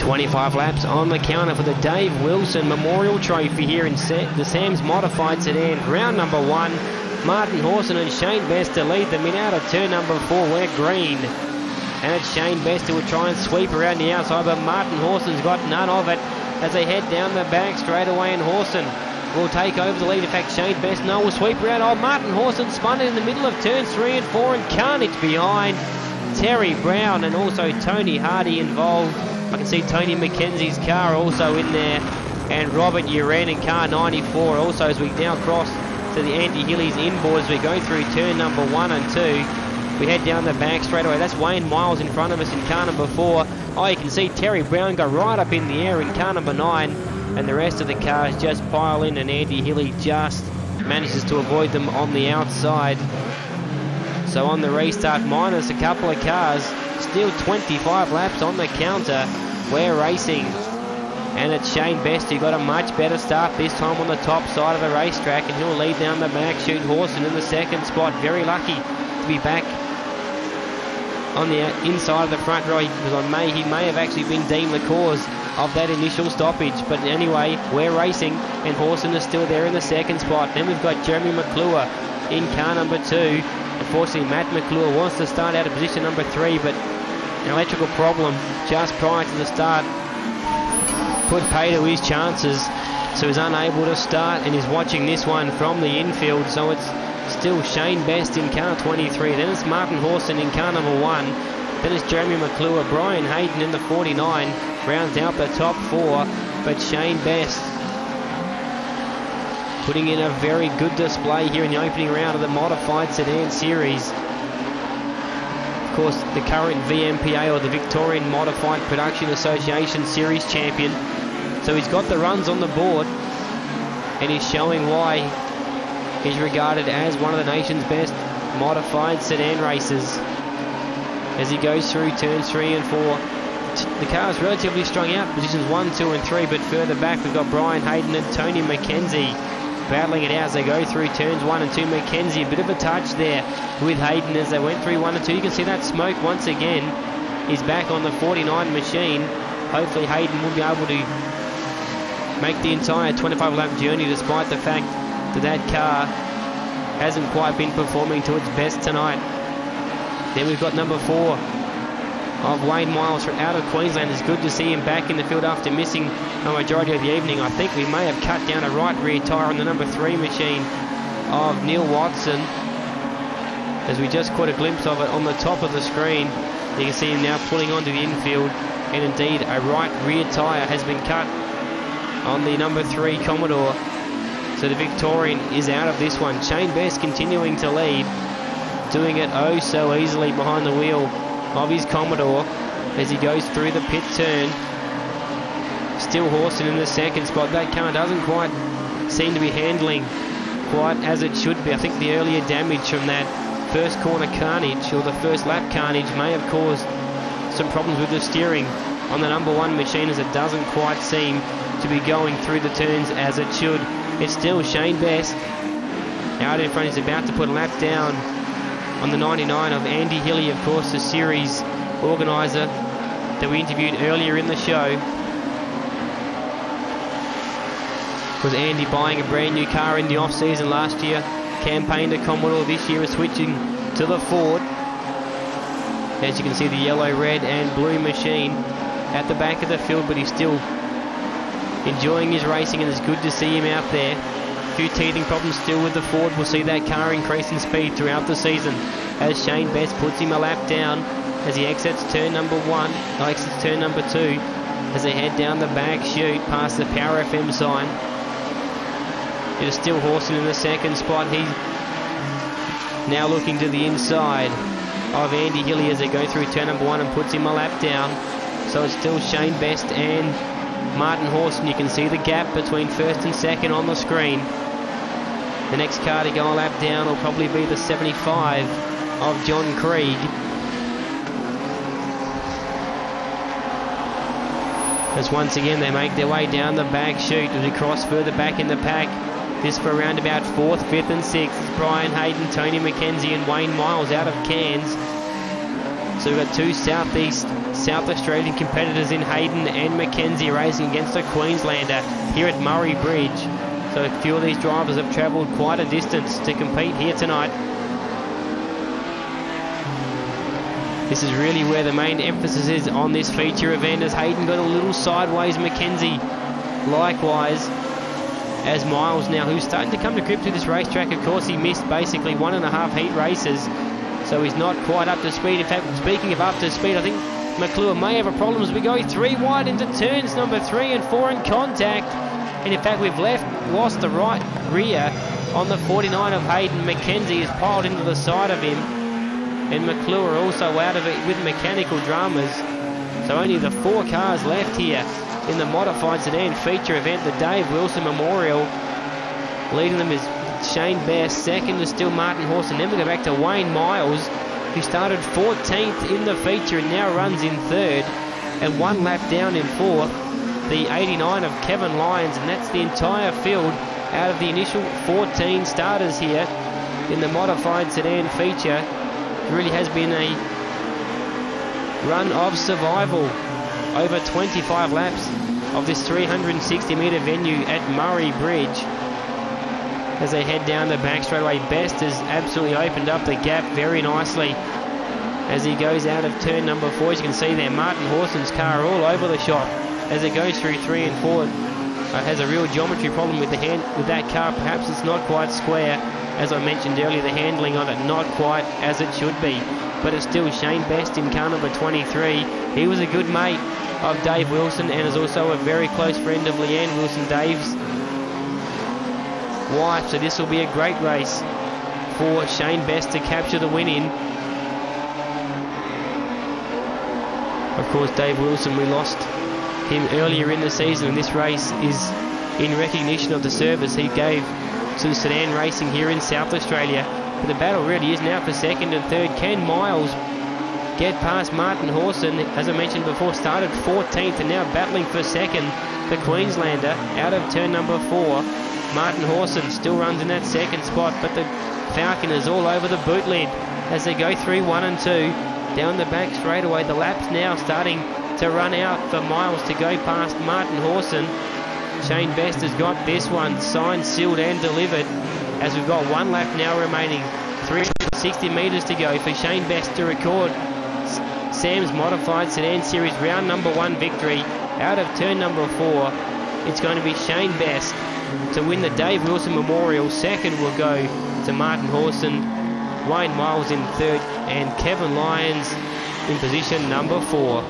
25 laps on the counter for the Dave Wilson Memorial Trophy here in the Sam's Modified Sedan. Round number 1, Martin Hawson and Shane Best to lead them in out of turn number 4. We're green. And it's Shane Best who will try and sweep around the outside, but Martin Hawson's got none of it as they head down the back straight away, and Hawson will take over the lead. In fact, Shane Best will sweep around. Oh, Martin Hawson spun it in the middle of turns 3 and 4, and Carnage behind. Terry Brown and also Tony Hardy involved. I can see Tony McKenzie's car also in there, and Robert Uren in car 94 also, as we now cross to the Andy Hilly's inboard as we go through turn number 1 and 2. We head down the back straight away. That's Wayne Miles in front of us in car number 4. Oh, you can see Terry Brown go right up in the air in car number 9, and the rest of the cars just pile in, and Andy Hilly just manages to avoid them on the outside. So on the restart, minus a couple of cars, still 25 laps on the counter. We're racing, and it's Shane Best who got a much better start this time on the top side of the racetrack, and he'll lead down the back. Shoot Hawson in the second spot, very lucky to be back on the inside of the front row, because he may have actually been deemed the cause of that initial stoppage. But anyway, we're racing, and Hawson is still there in the second spot. Then we've got Jeremy McClure in car number 2. Unfortunately, Matt McClure wants to start out of position number 3, but an electrical problem just prior to the start put pay to his chances, so he's unable to start, and he's watching this one from the infield. So it's still Shane Best in car 23. Then it's Martin Hawson in car number 1. Then it's Jeremy McClure. Brian Hayden in the 49 rounds out the top 4, but Shane Best putting in a very good display here in the opening round of the Modified Sedan Series. Of course, the current VMPA, or the Victorian Modified Production Association Series champion. So he's got the runs on the board, and he's showing why he's regarded as one of the nation's best modified sedan racers as he goes through turns 3 and 4. The car is relatively strung out, positions 1, 2 and 3, but further back we've got Brian Hayden and Tony McKenzie battling it out as they go through turns 1 and 2. McKenzie, a bit of a touch there with Hayden as they went through 1 and 2. You can see that smoke once again. He's back on the 49 machine. Hopefully Hayden will be able to make the entire 25 lap journey, despite the fact that car hasn't quite been performing to its best tonight. Then we've got number 4 of Wayne Miles from out of Queensland. It's good to see him back in the field after missing a majority of the evening. I think we may have cut down a right rear tyre on the number 3 machine of Neil Watson, as we just caught a glimpse of it on the top of the screen. You can see him now pulling onto the infield, and indeed a right rear tyre has been cut on the number 3 Commodore. So the Victorian is out of this one. Shane Best continuing to lead, doing it oh so easily behind the wheel of his Commodore as he goes through the pit turn. Still Hawson in the second spot. That car doesn't quite seem to be handling quite as it should be. I think the earlier damage from that first corner carnage, or the first lap carnage, may have caused some problems with the steering on the number 1 machine, as it doesn't quite seem to be going through the turns as it should. It's still Shane Best out in front. He's about to put a lap down on the 99 of Andy Hilly, of course, the series organiser that we interviewed earlier in the show. Was Andy buying a brand new car in the off-season last year? Campaigned a Commodore. This year is switching to the Ford. As you can see, the yellow, red and blue machine at the back of the field, but he's still enjoying his racing, and it's good to see him out there. A few teething problems still with the Ford. We'll see that car increase in speed throughout the season as Shane Best puts him a lap down as he exits turn number 1, exits turn number 2, as they head down the back chute past the Power FM sign. It is still Hawson in the second spot. He's now looking to the inside of Andy Hilly as they go through turn number 1 and puts him a lap down. So it's still Shane Best and Martin Hawson. You can see the gap between first and second on the screen. The next car to go a lap down will probably be the 75 of John Krieg. As once again they make their way down the back chute as we cross further back in the pack. This for around about 4th, 5th and 6th. It's Brian Hayden, Tony McKenzie and Wayne Miles out of Cairns. So we've got two South Australian competitors in Hayden and Mackenzie racing against a Queenslander here at Murray Bridge. So a few of these drivers have travelled quite a distance to compete here tonight. This is really where the main emphasis is on this feature event, as Hayden got a little sideways. Mackenzie likewise, as Miles now, who's starting to come to grips with this racetrack. Of course, he missed basically 1.5 heat races, so he's not quite up to speed. In fact, speaking of up to speed, I think McClure may have a problem as we go 3 wide into turns number 3 and 4 in contact. And in fact, we've lost the right rear on the 49 of Hayden. Mackenzie is piled into the side of him, and McClure also out of it with mechanical dramas. So only the 4 cars left here in the modified sedan feature event, the Dave Wilson Memorial. Leading them is Shane Best. Second is still Martin Horse, and then we go back to Wayne Miles, who started 14th in the feature and now runs in 3rd, and 1 lap down in 4th, the 89 of Kevin Lyons. And that's the entire field out of the initial 14 starters here in the modified sedan feature. It really has been a run of survival over 25 laps of this 360 metre venue at Murray Bridge. As they head down the back straightaway, Best has absolutely opened up the gap very nicely as he goes out of turn number 4. As you can see there, Martin Horson's car all over the shop as it goes through 3 and 4. Has a real geometry problem with that car. Perhaps it's not quite square. As I mentioned earlier, the handling on it not quite as it should be. But it's still Shane Best in car number 23. He was a good mate of Dave Wilson and is also a very close friend of Leanne Wilson, Dave's wife. So this will be a great race for Shane Best to capture the win in. Of course, Dave Wilson, we lost him earlier in the season, and this race is in recognition of the service he gave to the sedan racing here in South Australia. But the battle really is now for second and third. Can Miles get past Martin Horson? As I mentioned before, started 14th and now battling for second. The Queenslander out of turn number 4. Martin Horson still runs in that second spot, but the Falcon is all over the boot lid as they go 3, 1 and 2 down the back straightaway. The lap's now starting to run out for Miles to go past Martin Horson. Shane Best has got this one signed, sealed and delivered, as we've got 1 lap now remaining. 360 metres to go for Shane Best to record Sam's Modified Sedan Series round number 1 victory out of turn number 4. It's going to be Shane Best to win the Dave Wilson Memorial. Second will go to Martin Horson, Wayne Miles in third, and Kevin Lyons in position number 4.